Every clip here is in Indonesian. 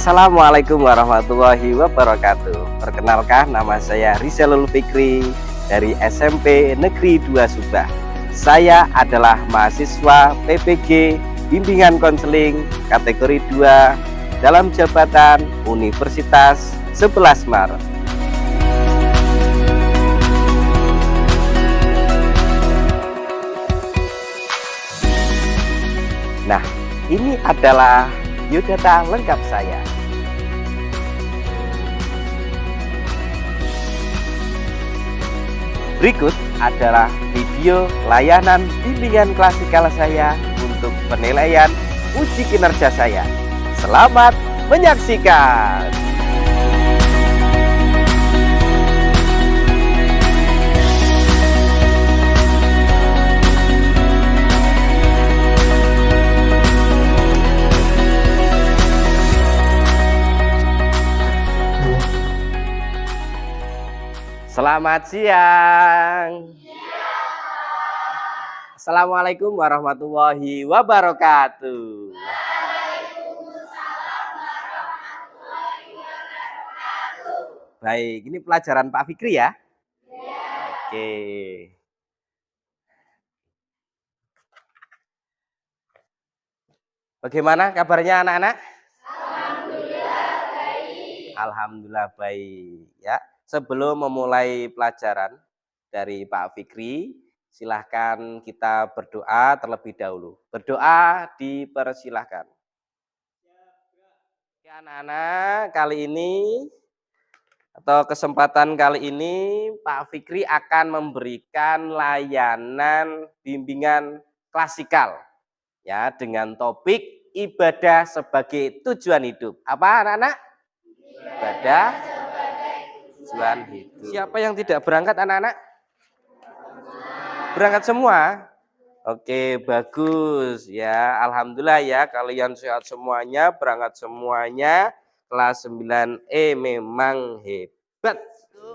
Assalamualaikum warahmatullahi wabarakatuh. Perkenalkan, nama saya Rizalul Fikri dari SMP Negeri 2 Subah. Saya adalah mahasiswa PPG Bimbingan Konseling kategori 2 dalam jabatan Universitas 11 Maret. Nah, ini adalah biodata lengkap saya. Berikut adalah video layanan bimbingan klasikal saya untuk penilaian uji kinerja saya. Selamat menyaksikan. Selamat siang. Assalamualaikum warahmatullahi wabarakatuh. Baik, ini pelajaran Pak Fikri ya? Oke. Bagaimana kabarnya anak-anak? Alhamdulillah baik ya. Sebelum memulai pelajaran dari Pak Fikri, silahkan kita berdoa terlebih dahulu. Berdoa dipersilahkan. Ya, anak-anak, kali ini atau kesempatan kali ini Pak Fikri akan memberikan layanan bimbingan klasikal ya dengan topik ibadah sebagai tujuan hidup. Apa anak-anak? Ibadah tujuan hidup. Siapa yang tidak berangkat anak-anak? Berangkat semua? Oke, bagus ya. Alhamdulillah ya, kalian sehat semuanya, berangkat semuanya. Kelas 9E memang hebat.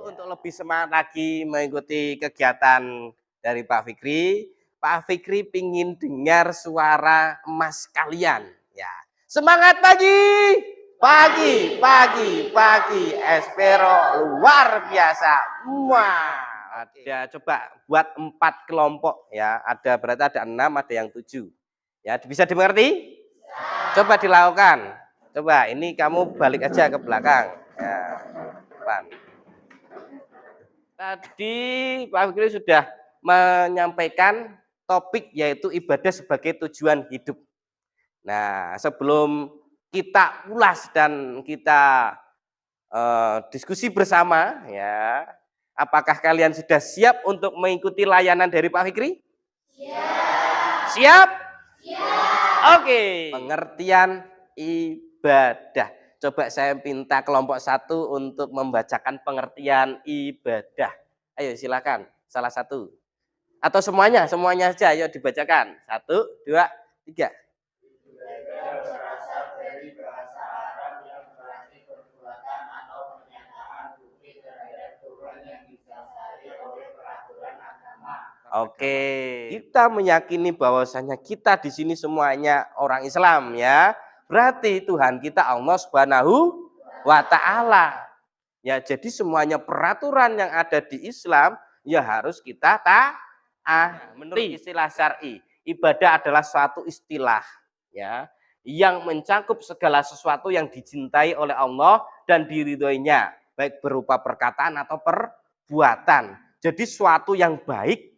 Untuk lebih semangat lagi mengikuti kegiatan dari Pak Fikri, Pak Fikri pingin dengar suara emas kalian ya. Semangat pagi! Pagi, pagi, pagi, Espero luar biasa. Wah, ada coba buat 4 kelompok ya. Ada berarti ada 6, ada yang 7. Ya, bisa dimengerti? Coba dilakukan. Coba ini kamu balik aja ke belakang. Ya, depan. Tadi Pak Fikri sudah menyampaikan topik yaitu ibadah sebagai tujuan hidup. Nah, sebelum kita ulas dan kita diskusi bersama ya. Apakah kalian sudah siap untuk mengikuti layanan dari Pak Fikri? Siap. Siap? Siap. Oke. Pengertian ibadah. Coba saya minta kelompok 1 untuk membacakan pengertian ibadah. Ayo silakan, salah satu. Atau semuanya aja, ayo dibacakan. 1, 2, 3. Oke, kita meyakini bahwasanya kita di sini semuanya orang Islam ya. Berarti Tuhan kita Allah Subhanahu wa taala. Ya, jadi semuanya peraturan yang ada di Islam ya harus kita taat. Menurut istilah syar'i, ibadah adalah suatu istilah ya yang mencakup segala sesuatu yang dicintai oleh Allah dan diridhoinya, baik berupa perkataan atau perbuatan. Jadi suatu yang baik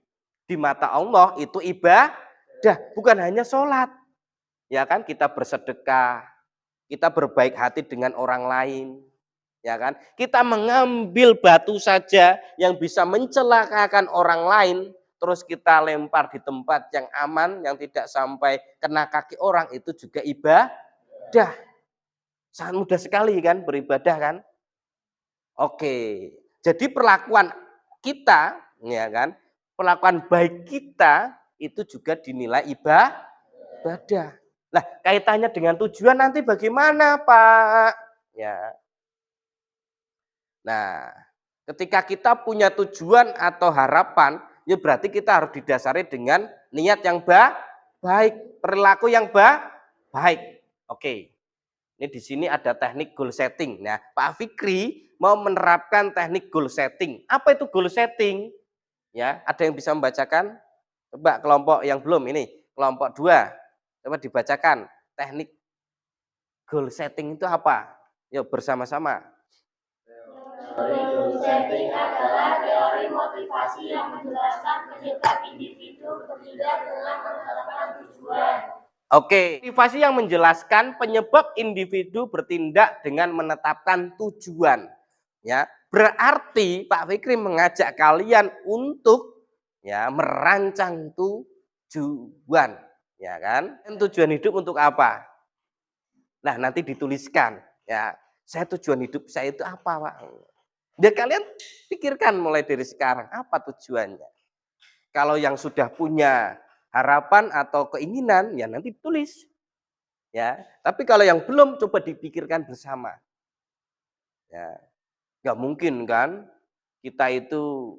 di mata Allah itu ibadah, bukan hanya sholat. Ya kan, kita bersedekah, kita berbaik hati dengan orang lain. Ya kan, kita mengambil batu saja yang bisa mencelakakan orang lain, terus kita lempar di tempat yang aman, yang tidak sampai kena kaki orang, itu juga ibadah. Sangat mudah sekali kan beribadah kan. Oke, jadi perlakuan kita, ya kan, perlakuan baik kita itu juga dinilai ibadah. Nah, kaitannya dengan tujuan nanti bagaimana, Pak? Ya. Nah, ketika kita punya tujuan atau harapan, ya berarti kita harus didasari dengan niat yang baik, perilaku yang baik. Oke. Ini di sini ada teknik goal setting. Nah, Pak Fikri mau menerapkan teknik goal setting. Apa itu goal setting? Ya, ada yang bisa membacakan? Coba kelompok yang belum ini, kelompok 2. Coba dibacakan. Teknik goal setting itu apa? Yuk bersama-sama. Teori goal setting adalah teori motivasi yang menjelaskan penyebab individu bertindak dengan menetapkan tujuan. Oke, motivasi yang menjelaskan penyebab individu bertindak dengan menetapkan tujuan. Ya, berarti Pak Fikri mengajak kalian untuk ya merancang tujuan, ya kan? Dan tujuan hidup untuk apa? Nah, nanti dituliskan, ya. Saya tujuan hidup saya itu apa, Pak? Ya kalian pikirkan mulai dari sekarang apa tujuannya. Kalau yang sudah punya harapan atau keinginan, ya nanti tulis. Ya, tapi kalau yang belum coba dipikirkan bersama. Ya, nggak mungkin kan kita itu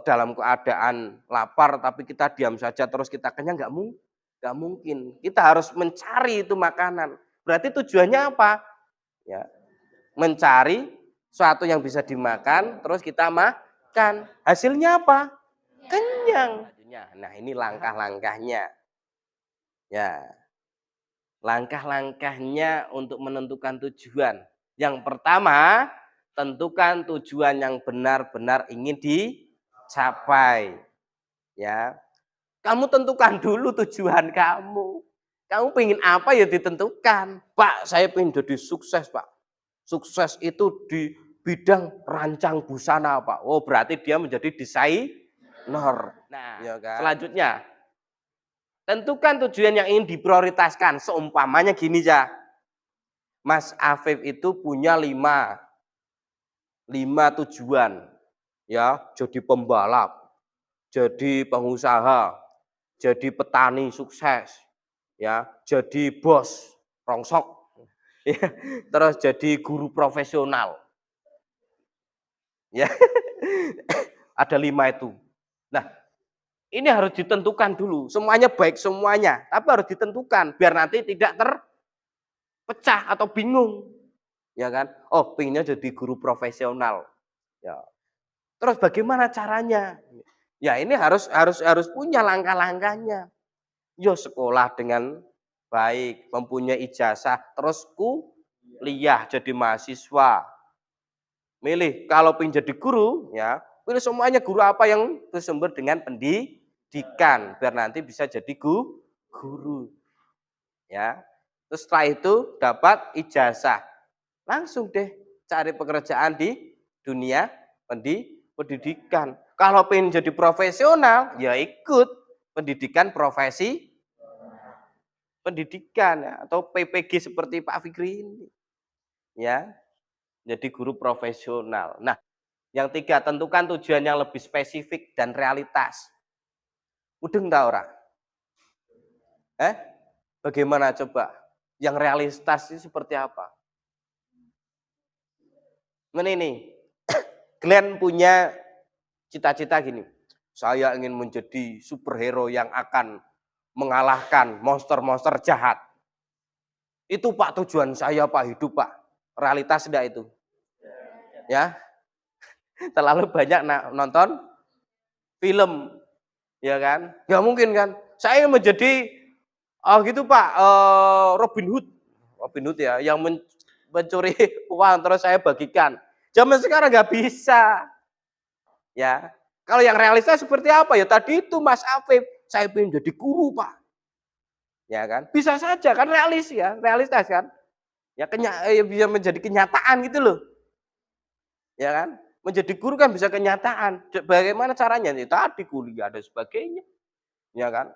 dalam keadaan lapar tapi kita diam saja terus kita kenyang, nggak mungkin. Kita harus mencari itu makanan. Berarti tujuannya apa? Ya, mencari sesuatu yang bisa dimakan terus kita makan. Hasilnya apa? Kenyang. Nah, ini langkah-langkahnya. Ya. Langkah-langkahnya untuk menentukan tujuan. Yang pertama, tentukan tujuan yang benar-benar ingin dicapai. Ya. Kamu tentukan dulu tujuan kamu. Kamu pengen apa ya ditentukan. Pak, saya pengen jadi sukses, Pak. Sukses itu di bidang rancang busana, Pak. Oh, berarti dia menjadi desainer. Nah, ya kan? Selanjutnya, tentukan tujuan yang ingin diprioritaskan. Seumpamanya gini ya, Mas Afif itu punya 5 tujuan. Ya, jadi pembalap, jadi pengusaha, jadi petani sukses, ya, jadi bos rongsok, ya, terus jadi guru profesional. Ya. Ada 5 itu. Nah, ini harus ditentukan dulu. Semuanya baik semuanya, tapi harus ditentukan biar nanti tidak terpecah atau bingung. Ya kan? Oh, pengennya jadi guru profesional. Ya. Terus bagaimana caranya? Ya, ini harus punya langkah-langkahnya. Yo sekolah dengan baik, mempunyai ijazah, terus kuliah jadi mahasiswa. Milih kalau pengen jadi guru, ya, pilih semuanya guru apa yang bersumber dengan pendidikan biar nanti bisa jadi guru. Ya. Terus setelah itu dapat ijazah. Langsung deh cari pekerjaan di dunia pendidikan. Kalau pengen jadi profesional, ya ikut pendidikan profesi pendidikan ya, atau PPG seperti Pak Fikri ini. Ya, jadi guru profesional. Nah, yang 3, tentukan tujuan yang lebih spesifik dan realitas. Mudeng tak ora? Bagaimana coba? Yang realitas itu seperti apa? Ini, Glenn punya cita-cita gini. Saya ingin menjadi superhero yang akan mengalahkan monster-monster jahat. Itu Pak tujuan saya Pak hidup Pak. Realitas tidak itu? Ya. Terlalu banyak nonton film. Ya kan? Nggak mungkin kan? Saya menjadi gitu Pak, Robin Hood. Robin Hood ya, yang mencuri uang terus saya bagikan. Zaman sekarang nggak bisa. Ya. Kalau yang realistis seperti apa ya? Tadi itu Mas Afif, saya pengen jadi guru, Pak. Ya kan? Bisa saja kan realistis kan? Ya bisa menjadi kenyataan gitu loh. Ya kan? Menjadi guru kan bisa kenyataan. Bagaimana caranya? Ya, tadi kuliah dan sebagainya. Ya kan?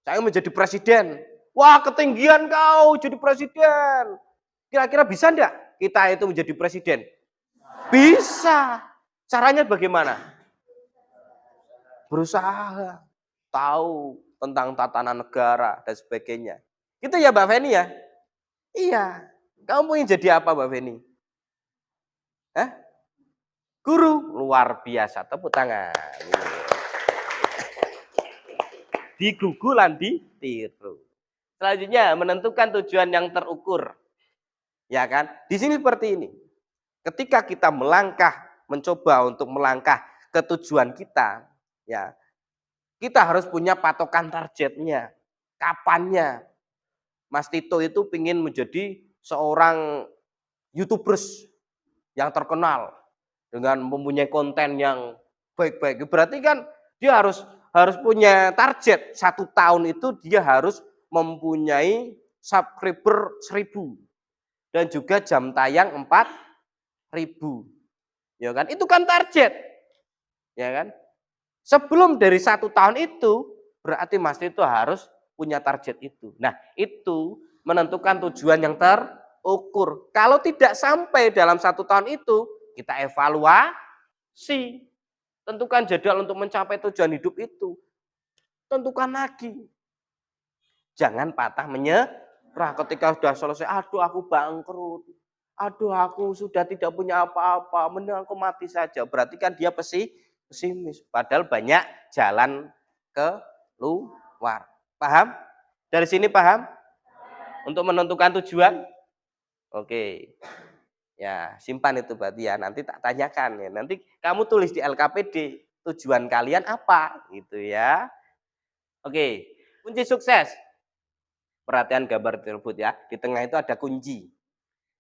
Saya menjadi presiden. Wah, ketinggian kau jadi presiden. Kira-kira bisa enggak kita itu menjadi presiden? Bisa. Caranya bagaimana? Berusaha. Tahu tentang tatanan negara dan sebagainya. Itu ya Mbak Feni ya? Iya. Kamu ingin jadi apa Mbak Feni? Guru. Luar biasa. Tepuk tangan. Digugu lan ditiru. Selanjutnya, menentukan tujuan yang terukur. Ya kan? Di sini seperti ini. Ketika kita melangkah, mencoba untuk melangkah ke tujuan kita, ya, kita harus punya patokan targetnya. Kapannya? Mas Tito itu ingin menjadi seorang YouTubers yang terkenal dengan mempunyai konten yang baik-baik. Berarti kan dia harus punya target 1 tahun itu dia harus mempunyai subscriber 1.000 dan juga jam tayang 4.000. Ya kan? Itu kan target. Ya kan? Sebelum dari 1 tahun itu berarti Mas itu harus punya target itu. Nah, itu menentukan tujuan yang terukur. Kalau tidak sampai dalam 1 tahun itu, kita evaluasi. Tentukan jadwal untuk mencapai tujuan hidup itu. Tentukan lagi. Jangan patah menyerah ketika sudah selesai. Aduh, aku bangkrut. Aduh, aku sudah tidak punya apa-apa. Mending aku mati saja. Berarti kan dia pesimis. Padahal banyak jalan keluar. Paham? Dari sini paham? Untuk menentukan tujuan? Oke. Ya, simpan itu berarti ya. Nanti tak tanyakan ya. Nanti kamu tulis di LKPD. Tujuan kalian apa? Gitu ya. Oke. Kunci sukses. Perhatian gambar tersebut ya. Di tengah itu ada kunci.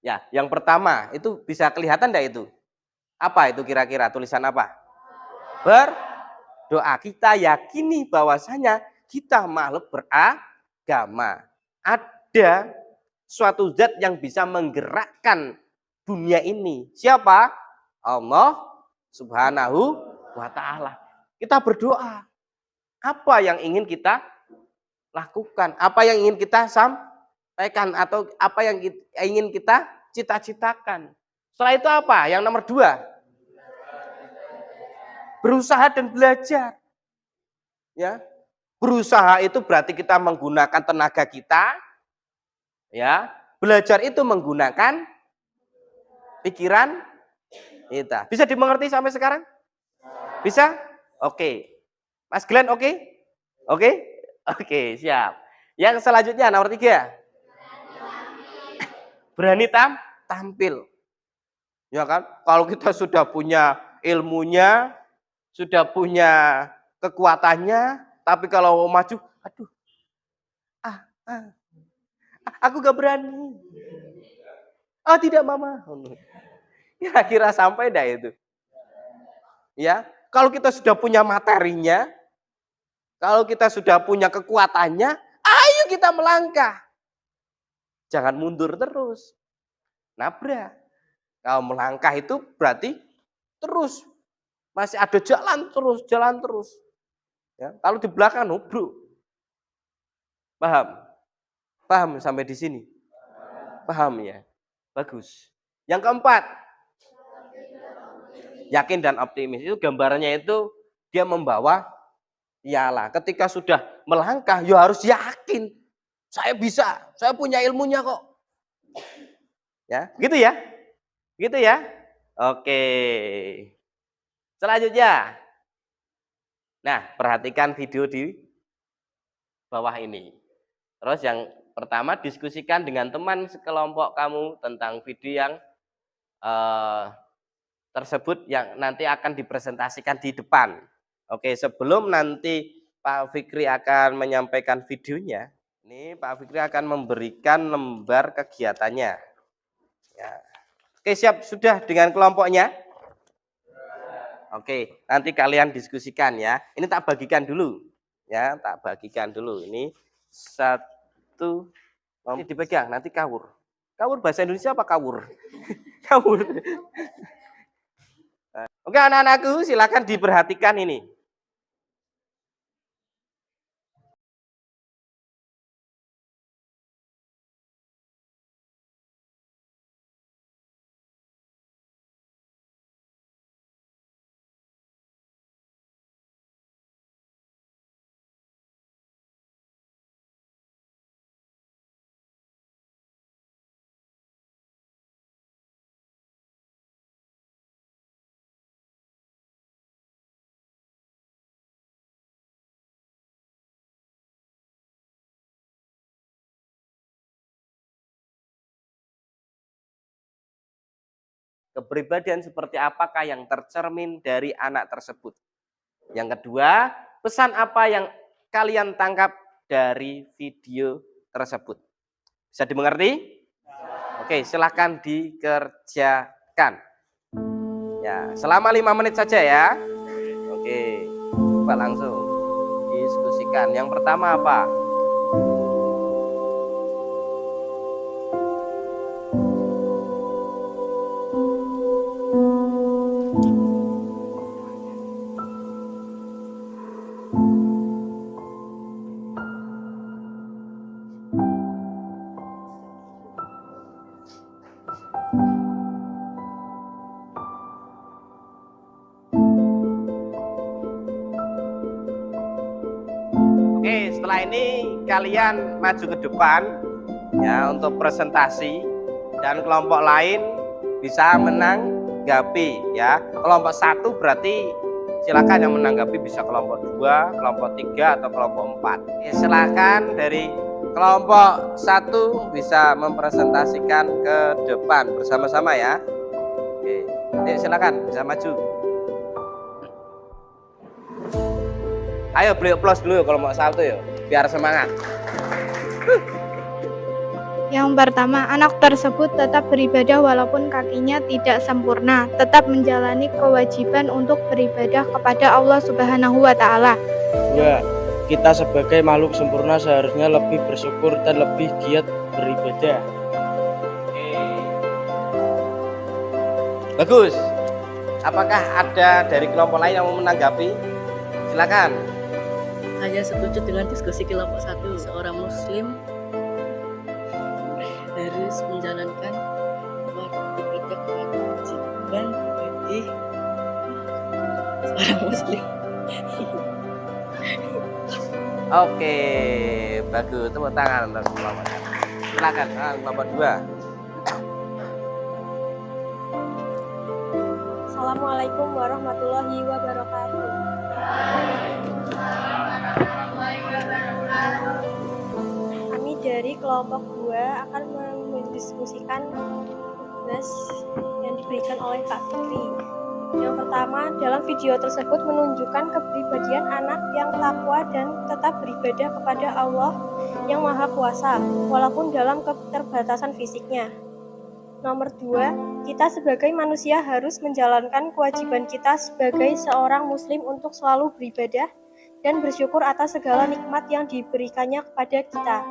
Ya, yang pertama itu bisa kelihatan enggak itu? Apa itu kira-kira? Tulisan apa? Berdoa. Kita yakini bahwasanya kita makhluk beragama. Ada suatu zat yang bisa menggerakkan dunia ini. Siapa? Allah Subhanahu wa taala. Kita berdoa. Apa yang ingin kita lakukan? Apa yang ingin kita sampaikan atau apa yang ingin kita cita-citakan? Setelah itu apa? Yang nomor 2, berusaha dan belajar. Ya, berusaha itu berarti kita menggunakan tenaga kita. Ya, belajar itu menggunakan pikiran kita. Bisa dimengerti sampai sekarang? Bisa? Oke. Mas Glenn oke? Oke? Oke, siap. Yang selanjutnya nomor 3. Berani tampil. Ya kan? Kalau kita sudah punya ilmunya, sudah punya kekuatannya, tapi kalau maju, aduh, aku gak berani. Oh tidak mama. Kira-kira sampai dah itu. Ya, kalau kita sudah punya materinya, kalau kita sudah punya kekuatannya, ayo kita melangkah. Jangan mundur terus. Nabrak. Kalau melangkah itu berarti terus. Masih ada jalan terus. Ya, kalau di belakang nubruk. Paham? Paham sampai di sini? Paham ya? Bagus. Yang keempat, yakin dan optimis. Itu gambarnya itu dia membawa ialah ketika sudah melangkah, ya harus yakin. Saya bisa, saya punya ilmunya kok. Ya, gitu ya? Gitu ya? Oke. Selanjutnya. Nah, perhatikan video di bawah ini. Terus yang pertama, diskusikan dengan teman sekelompok kamu tentang video yang tersebut yang nanti akan dipresentasikan di depan. Oke, sebelum nanti Pak Fikri akan menyampaikan videonya, ini Pak Fikri akan memberikan lembar kegiatannya. Ya. Oke, siap sudah dengan kelompoknya? Oke, nanti kalian diskusikan ya. Ini tak bagikan dulu. Ya, tak bagikan dulu. Ini 1, ini dipegang, nanti kawur. Kawur bahasa Indonesia apa kawur? Kawur. Oke, anak-anakku silakan diperhatikan ini. kepribadian seperti apakah yang tercermin dari anak tersebut. Yang kedua, pesan apa yang kalian tangkap dari video tersebut. Bisa dimengerti? Oke, silahkan dikerjakan. Ya, selama 5 menit saja ya. Oke, coba langsung diskusikan. Yang pertama apa? Oke, setelah ini kalian maju ke depan ya untuk presentasi dan kelompok lain bisa menanggapi ya. Kelompok 1 berarti silakan yang menanggapi bisa kelompok 2, kelompok 3 atau kelompok 4. Oke, silakan dari kelompok 1 bisa mempresentasikan ke depan bersama-sama ya. Oke, silakan bisa maju. Ayo beli plus dulu kalau mau salto ya, biar semangat. Yang pertama, anak tersebut tetap beribadah walaupun kakinya tidak sempurna, tetap menjalani kewajiban untuk beribadah kepada Allah Subhanahu wa Ta'ala. 2. Kita sebagai makhluk sempurna seharusnya lebih bersyukur dan lebih giat beribadah. Bagus. Apakah ada dari kelompok lain yang mau menanggapi? Silakan. Saya setuju dengan diskusi kelompok 1. Seorang muslim harus menjalankan kewajiban bagi seorang muslim. Oke, bagus. Tepuk tangan untuk kelompok. Silakan, kelompok 2. Assalamualaikum warahmatullahi wabarakatuh. Kami dari kelompok 2 akan mendiskusikan tugas yang diberikan oleh Kak Fikri. Yang pertama, dalam video tersebut menunjukkan kepribadian anak yang takwa dan tetap beribadah kepada Allah yang Maha Kuasa, walaupun dalam keterbatasan fisiknya. Nomor 2, kita sebagai manusia harus menjalankan kewajiban kita sebagai seorang muslim untuk selalu beribadah dan bersyukur atas segala nikmat yang diberikannya kepada kita.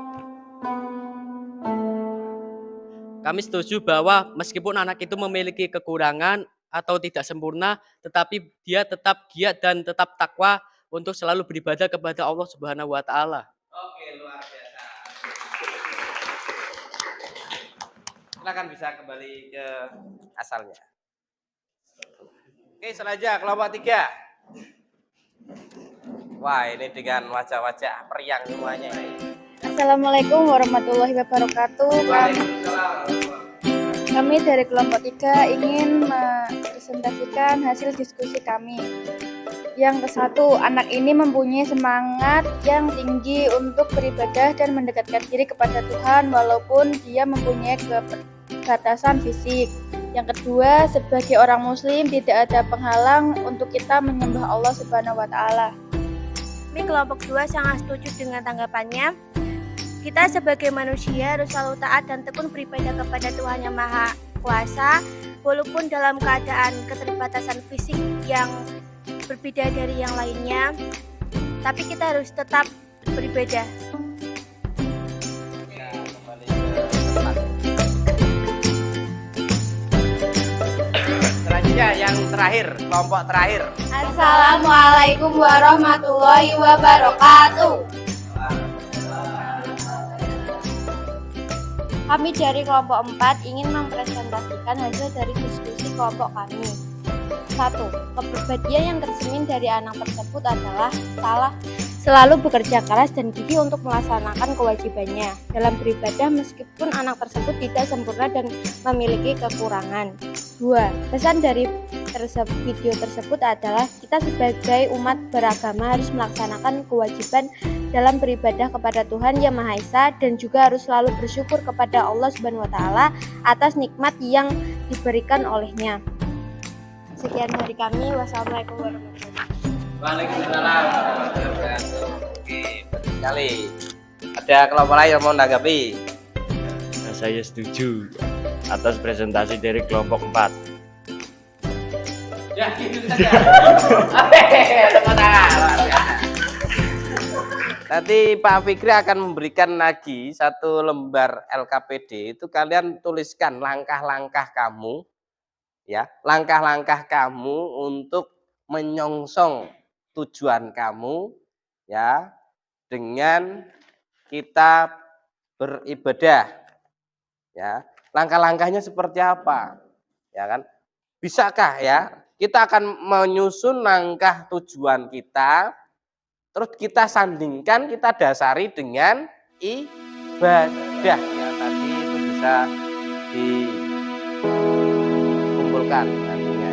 Kami setuju bahwa meskipun anak itu memiliki kekurangan atau tidak sempurna, tetapi dia tetap giat dan tetap takwa untuk selalu beribadah kepada Allah Subhanahu wa Ta'ala. Oke, luar biasa. Silakan bisa kembali ke asalnya. Oke, selanjutnya kelompok 3. Wah, ini dengan wajah-wajah periang semuanya. Assalamualaikum warahmatullahi wabarakatuh. Kami dari kelompok 3 ingin mempresentasikan hasil diskusi kami. Yang ke-1, anak ini mempunyai semangat yang tinggi untuk beribadah dan mendekatkan diri kepada Tuhan walaupun dia mempunyai keterbatasan fisik. Yang kedua, sebagai orang muslim tidak ada penghalang untuk kita menyembah Allah Subhanahu wa Ta'ala. Kami kelompok 2 sangat setuju dengan tanggapannya. Kita sebagai manusia harus selalu taat dan tekun beribadah kepada Tuhan yang Maha Kuasa, walaupun dalam keadaan keterbatasan fisik yang berbeda dari yang lainnya, tapi kita harus tetap beribadah. Selanjutnya yang terakhir, kelompok terakhir. Assalamualaikum warahmatullahi wabarakatuh. Kami dari kelompok 4 ingin mempresentasikan hasil dari diskusi kelompok kami. 1. Kepribadian yang tercermin dari anak tersebut adalah selalu bekerja keras dan gigih untuk melaksanakan kewajibannya dalam beribadah meskipun anak tersebut tidak sempurna dan memiliki kekurangan. 2. Pesan dari video tersebut adalah kita sebagai umat beragama harus melaksanakan kewajiban dalam beribadah kepada Tuhan Yang Maha Esa, dan juga harus selalu bersyukur kepada Allah Subhanahu wa taala atas nikmat yang diberikan olehnya. Sekian dari kami. Wassalamualaikum warahmatullahi wabarakatuh. Waalaikumsalam warahmatullahi wabarakatuh. Oke, betul sekali. Ada kelompok lain yang mau menanggapi? Saya setuju atas presentasi dari kelompok 4. Ya, gitu saja. Tepuk tangan. Nanti Pak Fikri akan memberikan lagi satu lembar LKPD. Itu kalian tuliskan langkah-langkah kamu, ya, langkah-langkah kamu untuk menyongsong tujuan kamu, ya, dengan kita beribadah, ya. Langkah-langkahnya seperti apa, ya kan? Bisakah ya kita akan menyusun langkah tujuan kita, terus kita sandingkan, kita dasari dengan ibadah yang tadi itu bisa dikumpulkan nantinya.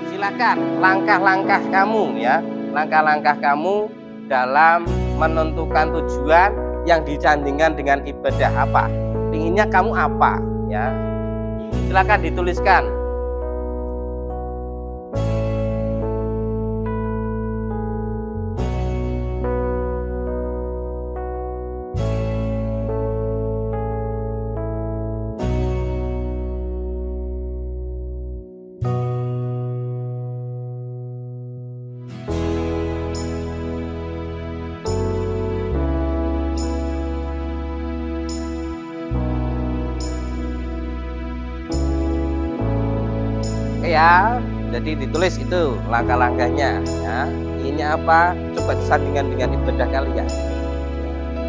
Silakan langkah-langkah kamu, ya, langkah-langkah kamu dalam menentukan tujuan yang disandingkan dengan ibadah apa. Inginnya kamu apa, ya? Silakan dituliskan. Ya, jadi ditulis itu langkah-langkahnya, ya. Ini apa? Coba disandingkan dengan ibadah kalian.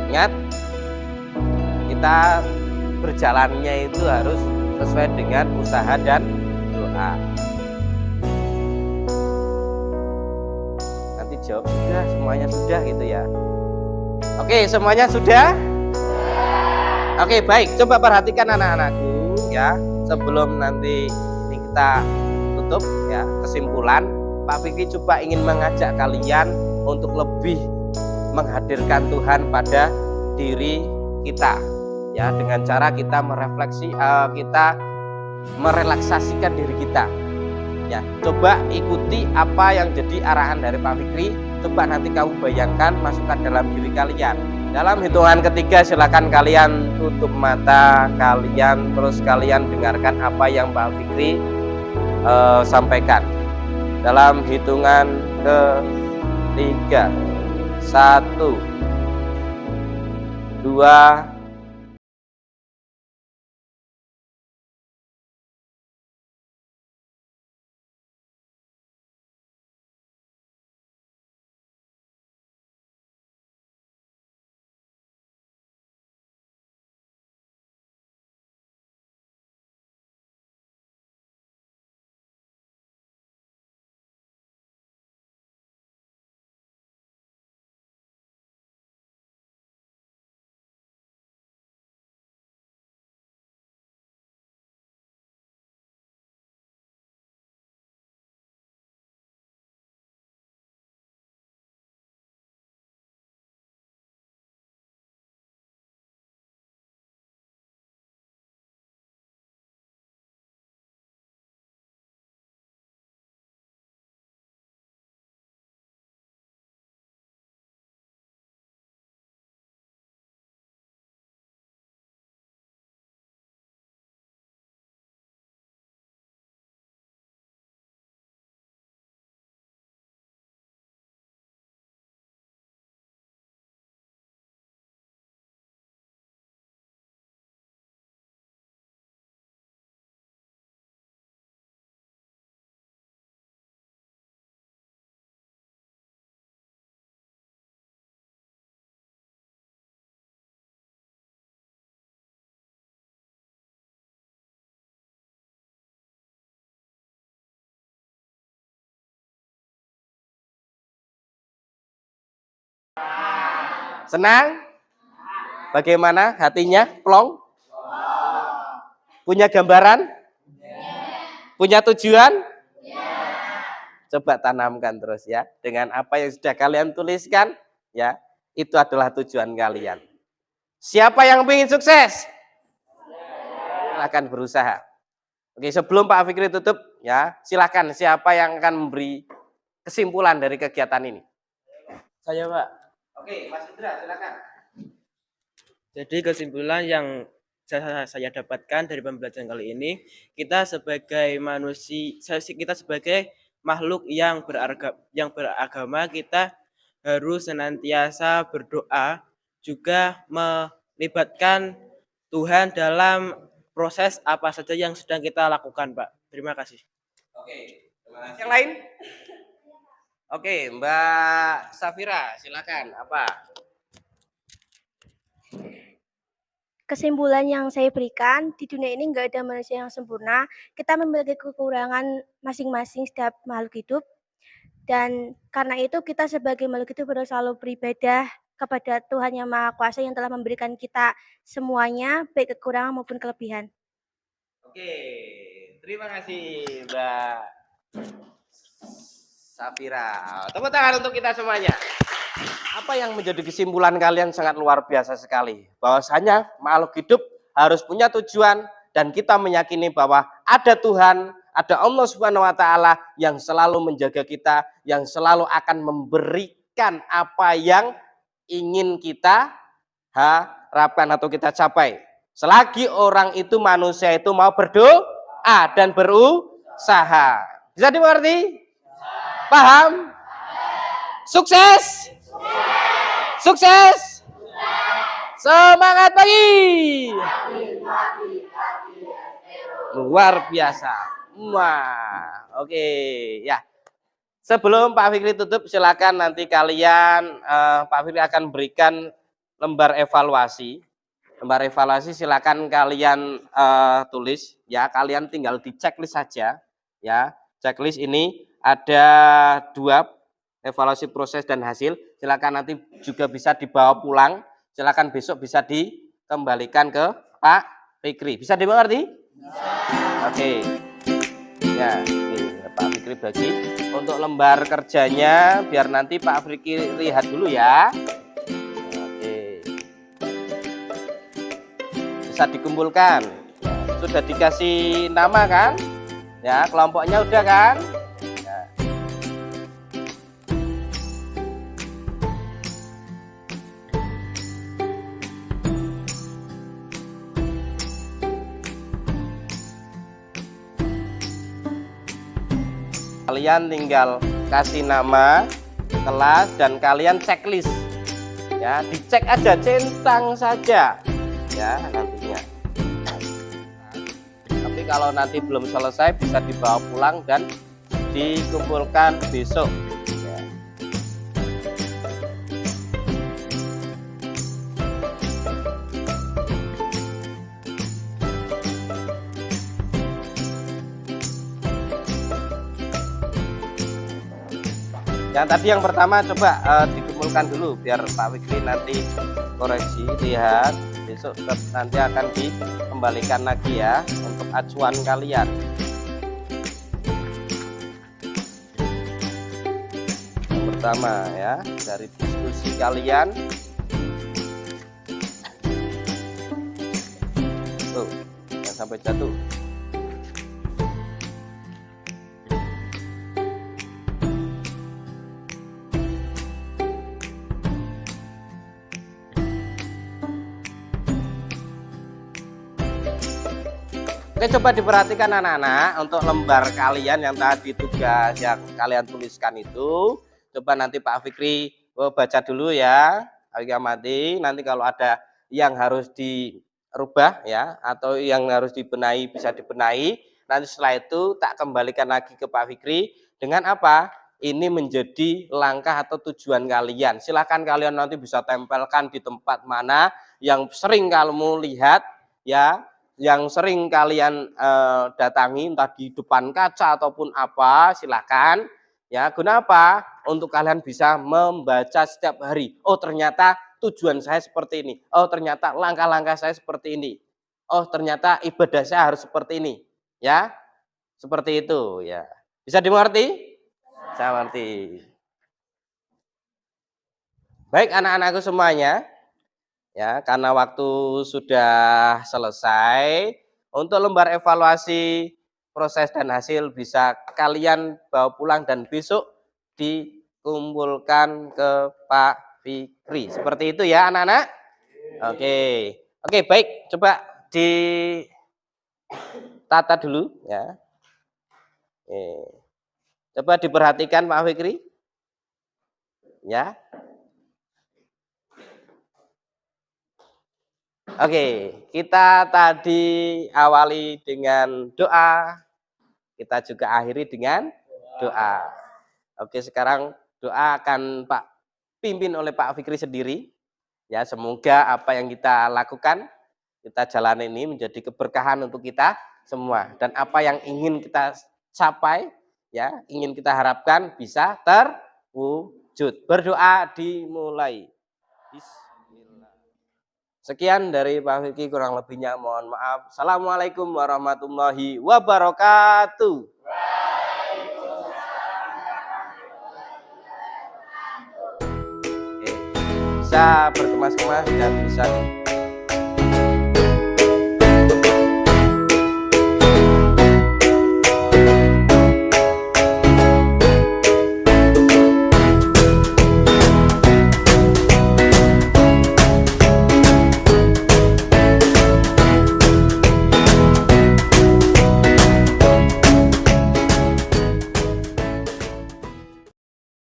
Ingat, kita berjalannya itu harus sesuai dengan usaha dan doa. Nanti jawab sudah, semuanya sudah gitu ya. Oke, semuanya sudah? Oke, baik. Coba perhatikan anak-anakku, ya. Sebelum nanti ini kita tutup, ya, kesimpulan, Pak Fikri coba ingin mengajak kalian untuk lebih menghadirkan Tuhan pada diri kita, ya, dengan cara kita merefleksi, kita merelaksasikan diri kita, ya. Coba ikuti apa yang jadi arahan dari Pak Fikri. Coba nanti kamu bayangkan, masukkan dalam diri kalian. Dalam hitungan ketiga silakan kalian tutup mata kalian, terus kalian dengarkan apa yang Pak Fikri sampaikan. Dalam hitungan ketiga, 1, 2, Senang? Bagaimana hatinya? Plong? Punya gambaran? Punya tujuan? Coba tanamkan terus ya. Dengan apa yang sudah kalian tuliskan, ya, itu adalah tujuan kalian. Siapa yang ingin sukses? Silakan berusaha. Oke, sebelum Pak Fikri tutup, ya, silakan siapa yang akan memberi kesimpulan dari kegiatan ini? Saya, Pak. Oke, Mas Indra, silakan. Jadi kesimpulan yang saya dapatkan dari pembelajaran kali ini, kita sebagai manusia, kita sebagai makhluk yang beragama, kita harus senantiasa berdoa, juga melibatkan Tuhan dalam proses apa saja yang sedang kita lakukan, Pak. Terima kasih. Oke, terima kasih. Yang lain? Oke, Mbak Safira, silakan. Apa? Kesimpulan yang saya berikan, di dunia ini nggak ada manusia yang sempurna. Kita memiliki kekurangan masing-masing setiap makhluk hidup. Dan karena itu kita sebagai makhluk hidup harus selalu beribadah kepada Tuhan Yang Maha Kuasa yang telah memberikan kita semuanya, baik kekurangan maupun kelebihan. Oke, terima kasih Mbak Safira. Tepuk tangan untuk kita semuanya. Apa yang menjadi kesimpulan kalian sangat luar biasa sekali. Bahwasanya makhluk hidup harus punya tujuan dan kita meyakini bahwa ada Tuhan, ada Allah Subhanahu wa taala yang selalu menjaga kita, yang selalu akan memberikan apa yang ingin kita harapkan atau kita capai. Selagi orang itu, manusia itu mau berdoa dan berusaha. Bisa dimengerti? Paham? Sukses? Sukses? Semangat pagi! Luar biasa. Wah, oke ya. Sebelum Pak Fikri tutup, silakan nanti kalian Pak Fikri akan berikan lembar evaluasi. Lembar evaluasi silakan kalian tulis ya. Kalian tinggal di checklist saja ya. Checklist ini ada 2, evaluasi proses dan hasil. Silakan nanti juga bisa dibawa pulang. Silakan besok bisa dikembalikan ke Pak Fikri. Bisa dimengerti? Oke. Ya, ini Pak Fikri bagi untuk lembar kerjanya biar nanti Pak Fikri lihat dulu ya. Oke. Bisa dikumpulkan. Sudah dikasih nama kan? Ya, kelompoknya udah kan? Ya. Kalian tinggal kasih nama kelas dan kalian checklist ya, dicek aja, centang saja ya nantinya. Tapi kalau nanti belum selesai bisa dibawa pulang dan dikumpulkan besok ya. Yang tadi yang pertama coba dikumpulkan dulu biar Pak Fikri nanti koreksi, lihat besok nanti akan dikembalikan lagi ya untuk acuan kalian. Yang pertama ya, dari diskusi kalian tuh jangan sampai jatuh. Oke, coba diperhatikan anak-anak untuk lembar kalian yang tadi tugas yang kalian tuliskan itu. Coba nanti Pak Fikri baca dulu ya. Amati. Nanti kalau ada yang harus dirubah ya atau yang harus dibenahi bisa dibenahi. Nanti setelah itu tak kembalikan lagi ke Pak Fikri dengan apa? Ini menjadi langkah atau tujuan kalian. Silahkan kalian nanti bisa tempelkan di tempat mana yang sering kamu lihat ya. Yang sering kalian datangi entah di depan kaca ataupun apa, silakan ya. Guna apa? Untuk kalian bisa membaca setiap hari. Oh, ternyata tujuan saya seperti ini. Oh, ternyata langkah-langkah saya seperti ini. Oh, ternyata ibadah saya harus seperti ini. Ya, seperti itu. Ya, bisa dimengerti? Saya mengerti. Baik anak-anakku semuanya, ya karena waktu sudah selesai, untuk lembar evaluasi proses dan hasil bisa kalian bawa pulang dan besok dikumpulkan ke Pak Fikri. Seperti itu ya anak-anak? Oke, baik, coba ditata dulu ya. Coba diperhatikan Pak Fikri. Ya. Oke, kita tadi awali dengan doa, kita juga akhiri dengan doa. Oke, sekarang doa akan Pak pimpin oleh Pak Fikri sendiri. Ya, semoga apa yang kita lakukan, kita jalan ini menjadi keberkahan untuk kita semua. Dan apa yang ingin kita capai, ya, ingin kita harapkan bisa terwujud. Berdoa dimulai. Sekian dari Pak Fikri, kurang lebihnya mohon maaf. Assalamualaikum warahmatullahi wabarakatuh. Bisa berkemas-kemas dan bisa